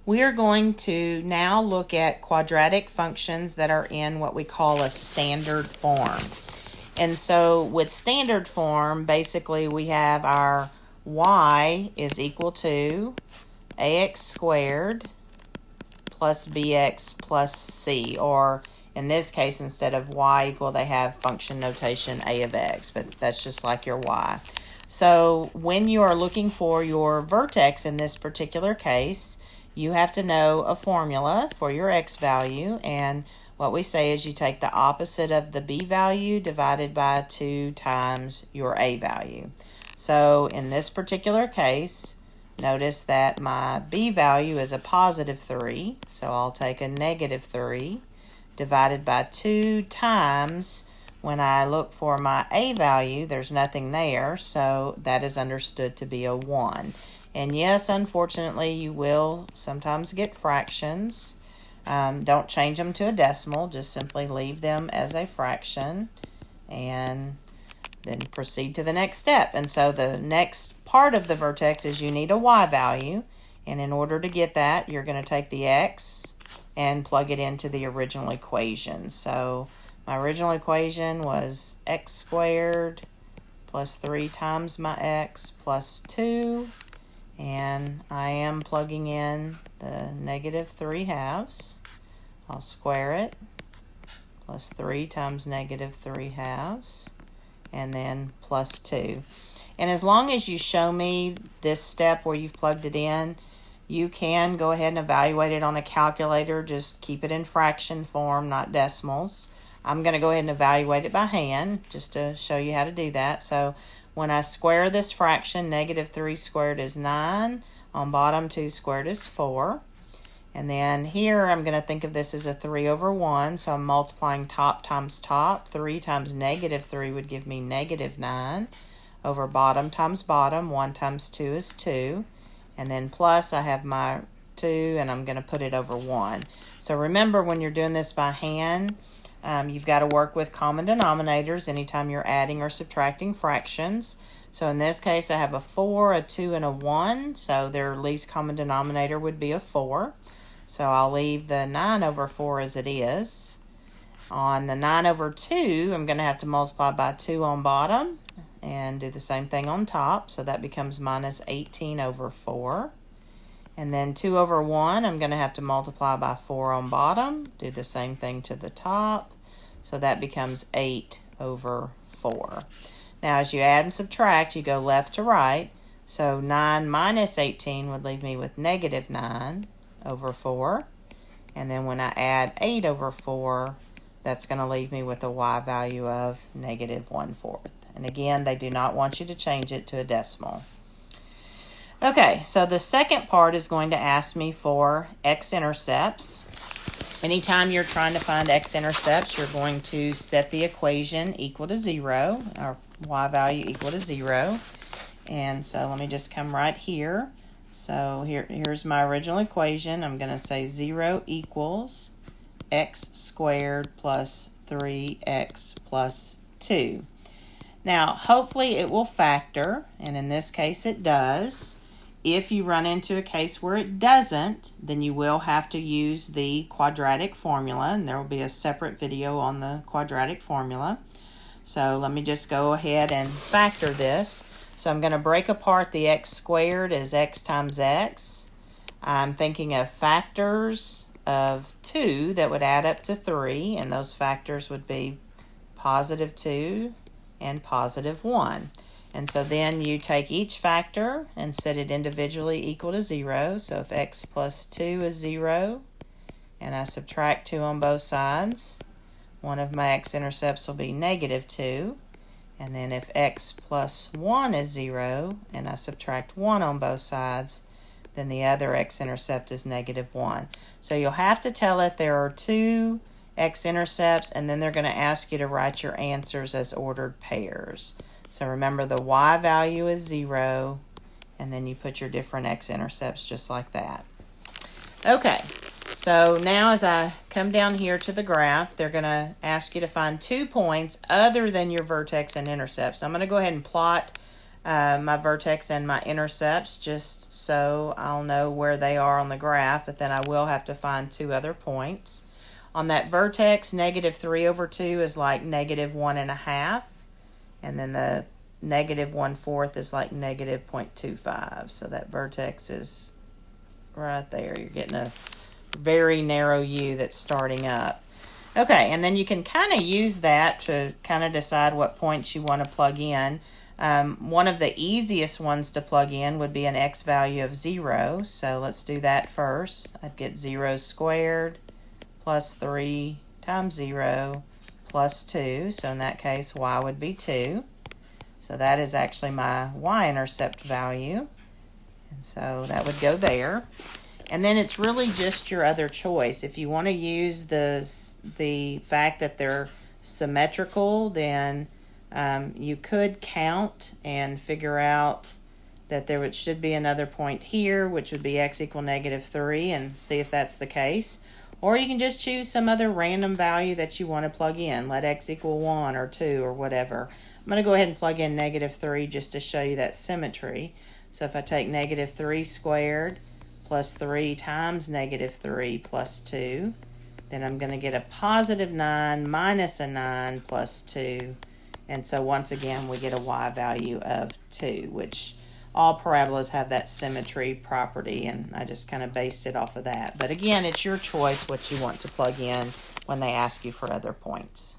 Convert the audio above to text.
We are going to now look at quadratic functions that are in what we call a standard form. And so with standard form, basically we have our y is equal to ax squared plus bx plus c, or in this case, instead of y equal, they have function notation a of x, but that's just like your y. So when you are looking for your vertex in this particular case, you have to know a formula for your x value, and what we say is you take the opposite of the b value divided by 2 times your a value. So in this particular case, notice that my b value is a positive 3, so I'll take a negative 3 divided by 2 times, when I look for my a value, there's nothing there, so that is understood to be a 1. And yes, unfortunately, you will sometimes get fractions. Don't change them to a decimal, just simply leave them as a fraction and then proceed to the next step. And so the next part of the vertex is you need a y value, and in order to get that, you're going to take the x and plug it into the original equation. So my original equation was x squared plus 3 times my x plus 2, and I am plugging in the negative 3 halves. I'll square it, plus 3 times negative 3 halves, and then plus 2. And as long as you show me this step where you've plugged it in, you can go ahead and evaluate it on a calculator. Just keep it in fraction form, not decimals. I'm going to go ahead and evaluate it by hand just to show you how to do that. So when I square this fraction, negative 3 squared is 9. On bottom, 2 squared is 4. And then here I'm going to think of this as a 3 over 1. So I'm multiplying top times top. 3 times negative 3 would give me negative 9. Over bottom times bottom, 1 times 2 is 2. And then plus I have my 2, and I'm going to put it over 1. So remember, when you're doing this by hand, you've got to work with common denominators anytime you're adding or subtracting fractions. So in this case, I have a 4, a 2, and a 1. So their least common denominator would be a 4. So I'll leave the 9 over 4 as it is. On the 9 over 2, I'm going to have to multiply by 2 on bottom and do the same thing on top. So that becomes minus 18 over 4. And then 2 over 1, I'm going to have to multiply by 4 on bottom, do the same thing to the top. So that becomes 8 over 4. Now as you add and subtract, you go left to right. So 9 minus 18 would leave me with negative 9 over 4. And then when I add 8 over 4, that's going to leave me with a y value of negative 1/4. And again, they do not want you to change it to a decimal. Okay, so the second part is going to ask me for x-intercepts. Anytime you're trying to find x-intercepts, you're going to set the equation equal to 0, or y value equal to 0. And so let me just come right here. So here's my original equation. I'm going to say 0 equals x squared plus 3x plus 2. Now, hopefully it will factor, and in this case it does. If you run into a case where it doesn't, then you will have to use the quadratic formula, and there will be a separate video on the quadratic formula. So let me just go ahead and factor this. So I'm going to break apart the x squared as x times x. I'm thinking of factors of 2 that would add up to 3, and those factors would be positive 2 and positive 1. And so then you take each factor and set it individually equal to 0. So if x plus 2 is 0, and I subtract 2 on both sides, one of my x-intercepts will be negative 2. And then if x plus 1 is 0, and I subtract 1 on both sides, then the other x-intercept is negative 1. So you'll have to tell it there are 2 x-intercepts, and then they're going to ask you to write your answers as ordered pairs. So remember, the y value is 0, and then you put your different x-intercepts just like that. Okay, so now as I come down here to the graph, they're going to ask you to find 2 points other than your vertex and intercept. So I'm going to go ahead and plot my vertex and my intercepts just so I'll know where they are on the graph, but then I will have to find two other points. On that vertex, negative 3 over 2 is like negative 1.5, and then the negative 1/4 is like negative 0.25. So that vertex is right there. You're getting a very narrow U that's starting up. Okay, and then you can kind of use that to kind of decide what points you want to plug in. One of the easiest ones to plug in would be an x value of 0. So let's do that first. I'd get 0 squared plus 3 times 0 plus 2. So in that case, y would be 2. So that is actually my y-intercept value. And so that would go there. And then it's really just your other choice. If you want to use the fact that they're symmetrical, then you could count and figure out that there should be another point here, which would be x equal negative 3, and see if that's the case. Or you can just choose some other random value that you want to plug in. Let x equal 1 or 2 or whatever. I'm going to go ahead and plug in negative 3 just to show you that symmetry. So if I take negative 3 squared plus 3 times negative 3 plus 2, then I'm going to get a positive 9 minus a 9 plus 2. And so once again, we get a y value of 2, which all parabolas have that symmetry property, and I just kind of based it off of that. But again, it's your choice what you want to plug in when they ask you for other points.